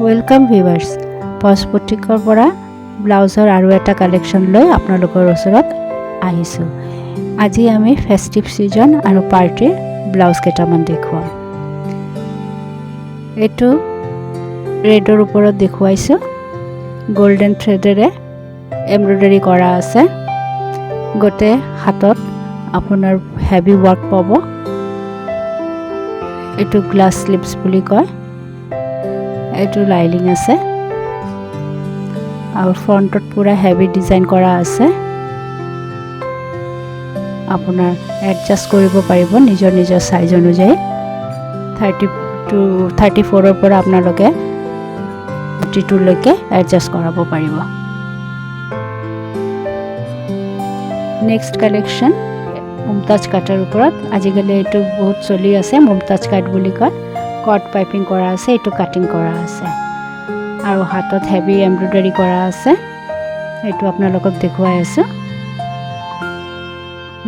Welcome viewers, pause বুটিকৰ পৰা ব্লাউজৰ আৰু এটা কালেকশ্যন লৈ আপোনালোকৰ ওচৰত আহিছোঁ। আজি আমি ফেষ্টিভ ছিজন আৰু পাৰ্টিৰ ব্লাউজ কেইটামান দেখুৱাম। এইটো ৰেডৰ ওপৰত দেখুৱাইছোঁ, গোল্ডেন থ্ৰেডেৰে এমব্ৰইডাৰী কৰা আছে। গোটেই হাতত আপোনাৰ হেভি ৱৰ্ক পাব। এইটো গ্লাছ স্লিপছ বুলি কয়। এইটো লাইলিং আছে আৰু ফ্ৰণ্টত পুৰা হেভি ডিজাইন কৰা আছে। আপোনাৰ এডজাষ্ট কৰিব পাৰিব নিজৰ নিজৰ সাইজ অনুযায়ী। 34ৰ পৰা আপোনালোকে 42 লৈকে এডজাষ্ট কৰাব পাৰিব। নেক্সট কালেকশ্যন মুমতাজ কাটৰ ওপৰত। আজিকালি এইটো বহুত চলি আছে, মুমতাজ কাট বুলি কয়। কট পাইপিং কৰা আছে, এইটো কাটিং কৰা আছে আৰু হাতত হেভি এমব্ৰইডাৰী কৰা আছে। এইটো আপোনালোকক দেখুৱাই আছোঁ।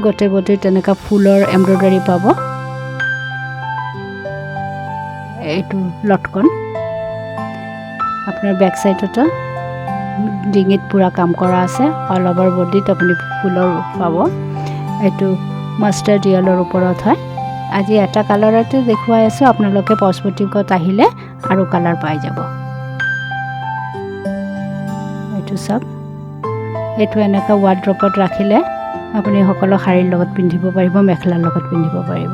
গোটেই বডিত তেনেকুৱা ফুলৰ এমব্ৰইডাৰী পাব। এইটো লটকন আপোনাৰ বেক চাইডতো ডিঙিত পুৰা কাম কৰা আছে। অল অভাৰ বডিত আপুনি ফুলৰ পাব। এইটো মাষ্টাৰ্ড য়েলৰ ওপৰত হয়। আজি এটা কালাৰতে দেখুৱাই আছোঁ, আপোনালোকে পজ বুটিকত আহিলে আৰু কালাৰ পাই যাব। এইটো চাওক, এইটো এনেকুৱা ৱাৰ্ড্ৰপত ৰাখিলে আপুনি সকলো শাৰীৰ লগত পিন্ধিব পাৰিব, মেখেলাৰ লগত পিন্ধিব পাৰিব।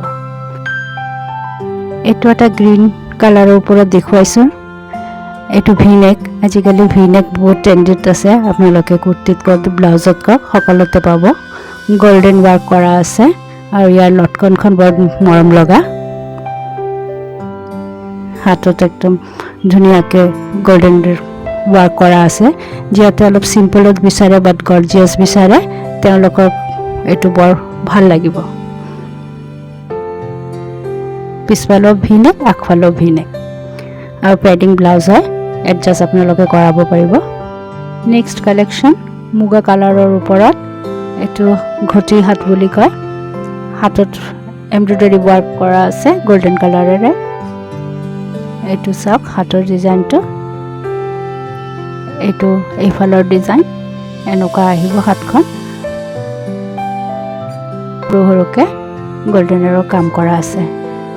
এইটো এটা গ্ৰীণ কালাৰৰ ওপৰত দেখুৱাইছোঁ। এইটো ভিনেক। আজিকালি ভিনেক বহুত ট্ৰেণ্ডিত আছে। আপোনালোকে কুৰ্তীত কওক, ব্লাউজত কওক, সকলোতে পাব। গল্ডেন ৱাৰ্ক কৰা আছে আৰু ইয়াৰ লটকনখন বৰ মৰম লগা। হাতত একদম ধুনীয়াকৈ গল্ডেন ৱাৰ্ক কৰা আছে। যিহেতু অলপ চিম্পলত বিচাৰে বাট গৰ্জিয়াছ বিচাৰে, তেওঁলোকক এইটো বৰ ভাল লাগিব। পিছফালেও ভিনেক, আগফালেও ভিনেক আৰু পেডিং ব্লাউজ হয়। এডজাষ্ট আপোনালোকে কৰাব পাৰিব। নেক্সট কালেকশ্যন মুগা কালাৰৰ ওপৰত। এইটো ঘটি হাত বুলি কয়। হাতত এমব্ৰইডাৰী ৱাৰ্ক কৰা আছে গল্ডেন কালাৰেৰে। এইটো চাওক হাতৰ ডিজাইনটো। এইটো এইফালৰ ডিজাইন এনেকুৱা আহিব। হাতখন সৰু সৰুকৈ গল্ডেনেৰো কাম কৰা আছে।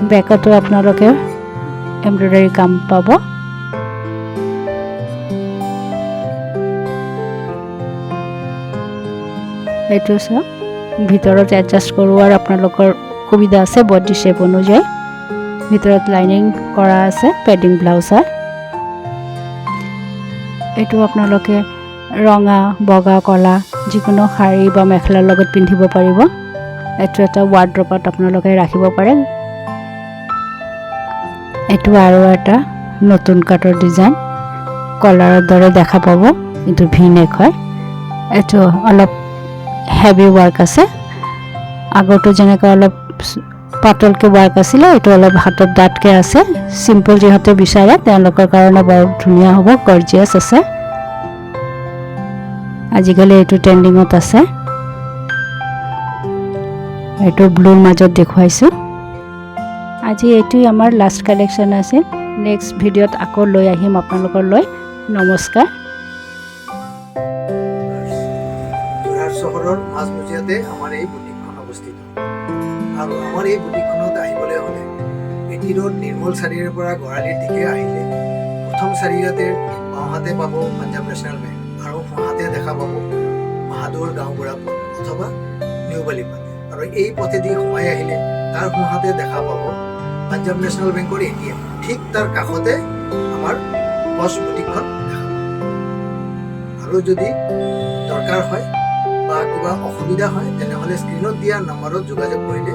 বেকতো আপোনালোকে এমব্ৰইডাৰী কাম পাব। এইটো চাওক, ভিতৰত এডজাষ্ট কৰোৱাৰ আপোনালোকৰ সুবিধা আছে বডি শ্বেপ অনুযায়ী। ভিতৰত লাইনিং কৰা আছে, পেডিং ব্লাউজ হয়। এইটো আপোনালোকে ৰঙা, বগা, কলা যিকোনো শাৰী বা মেখেলাৰ লগত পিন্ধিব পাৰিব। এইটো এটা ৱাৰ্ড্ৰপত আপোনালোকে ৰাখিব পাৰে। এইটো আৰু এটা নতুন কাটৰ ডিজাইন, কলাৰৰ দৰে দেখা পাব। এইটো ভিনেক হয়। এইটো অলপ হেভি ৱাৰ্ক আছে। আগৰটো যেনেকৈ অলপ পাতলকৈ ৱাৰ্ক আছিলে, এইটো অলপ হাতত ডাঠকৈ আছে। চিম্পল যিহঁতে বিচাৰে তেওঁলোকৰ কাৰণে বৰ ধুনীয়া হ'ব, গৰ্জিয়াছ আছে। আজিকালি এইটো ট্ৰেণ্ডিঙত আছে। এইটো ব্লুৰ মাজত দেখুৱাইছোঁ। আজি এইটোৱে আমাৰ লাষ্ট কালেকশ্যন আছিল। নেক্সট ভিডিঅ'ত আকৌ লৈ আহিম আপোনালোকৰ লৈ। নমস্কাৰ। যোৰহাট চহৰৰ মাজমজিয়াতে আমাৰ এই বুটিকখন অৱস্থিত আৰু আমাৰ এই বুটিকখনত আহিবলৈ হ'লে এটি ৰোড নিৰ্মল চাৰিআলিৰ পৰা গড়ালিৰ দিশে আহিলে প্ৰথম চাৰিআলিতে বাওঁহাতে পাব পাঞ্জাৱ নেশ্যনেল বেংক আৰু সোঁহাতে দেখা পাব বাহাদুৰ গাঁওবুঢ়া পথ অথবা নিউ বালিপাট। আৰু এই পথেদি সোমাই আহিলে তাৰ সোঁহাতে দেখা পাব পাঞ্জাৱ নেশ্যনেল বেংকৰ ATM। ঠিক তাৰ কাষতে আমাৰ পজ বুটিকখন দেখা পাব। আৰু যদি দৰকাৰ হয় বা কিবা অসুবিধা হয় তেনেহ'লে স্ক্ৰীণত দিয়া নম্বৰত যোগাযোগ কৰিলে